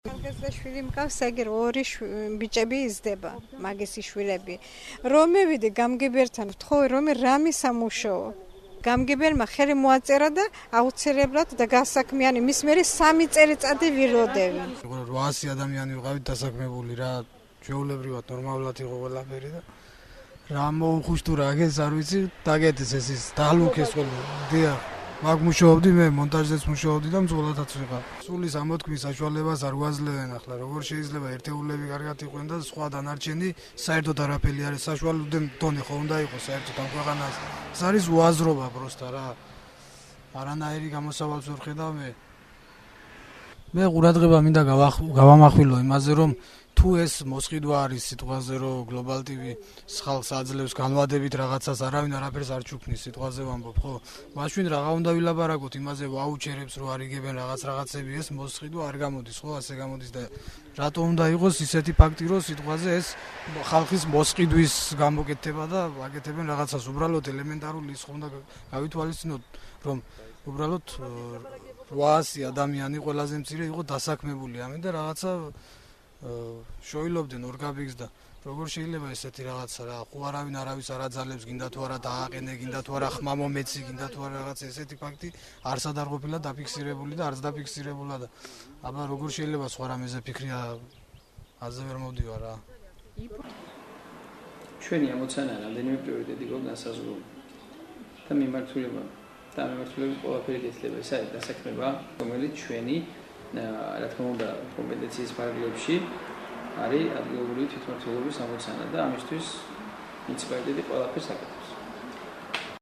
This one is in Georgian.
შვილი მყავს, ეგერ ორი ბიჭები იზრდება, მაგისი შვილები. რომ მივიდე გამგებერთან, ვთხოვე რომ რამე სამუშაო. გამგებერმა ხელი მოაწერა და აუცილებლად და გასაქმიანი მის მერე 3 წელიწადი ვილოდები. 800 ადამიანი ვიყავით დასაქმებული რა, ჩვეულებრივად ნორმალურად იყო ყველაფერი და რა მოუხუშტუ რა გეს არ ვიცი, დაგეთეს ეს ის დალუქეს ყველა. დიახ. მაგ მუშაობდი მე მონტაჟზეც მუშაობდი და მძღოლადაც ვიყავ. სული სამოთქმის საშუალებას არ უაძლევენ ახლა როგორ შეიძლება ერთეულები კარგად იყვნენ და სხვა დანარჩენი საერთოდ არაფერი არის საშუალო დონე ხო უნდა იყოს საერთოდ ამ ქვეყანას. ეს არის უაზრობა პროსტა რა. არანაირი გამოსავალს ვერ ხედავ მე. მე ყურადღება მინდა გავამახვილო იმაზე რომ თუ ეს მოსყიდვა არის სიტყვაზე რომ Global TV ხალხს აძლევს განვადებით რაღაცას არავინ არაფერს არ ჩუქნის სიტყვაზე ვამბობ ხო მაშინ რაღა უნდა ვილაპარაკოთ იმაზე ვაუჩერებს რო არიგებენ რაღაცები ეს მოსყიდვა არ გამოდის ხო ასე გამოდის და რატო უნდა იყოს ისეთი ფაქტი რომ სიტყვაზე ეს ხალხის მოსყიდვის გამოკეთება და აკეთებენ რაღაცას უბრალოდ ელემენტარული ის ხო უნდა გავითვალისწინოთ რომ უბრალოდ 800 ადამიანი ყველაზე მცირე იყო დასაქმებული ამით და რაღაცა შოილობდნენ ორგაბიგს და როგორ შეიძლება ესეთი რაღაცა რა ხო არავინ არავის არ აძალებს გინდა თუ არა დააყენე გინდა თუ არა ხმა მომეცი გინდა თუ არა რაღაც ესეთი ფაქტი არსად არ ყოფილა დაფიქსირებული და არც დაფიქსირებულა და აბა როგორ შეიძლება სხვა რამეზე ფიქრი აზე ვერ მოვდივარ რა ჩვენი ამოცანა რამდენიმე პრიორიტეტი გვაქვს განსაზღვრული და მიმართულება და მიმართულებით ყველაფერი გეცლება ეს არის დასაქმება რომელიც ჩვენი რა თქმა უნდა კომპეტენციის ფარგლებში არის ადგილობრივი თვითმმართველობის ამოცანა და ამისთვის მუნიციპალიტეტი ყველაფერს აკეთებს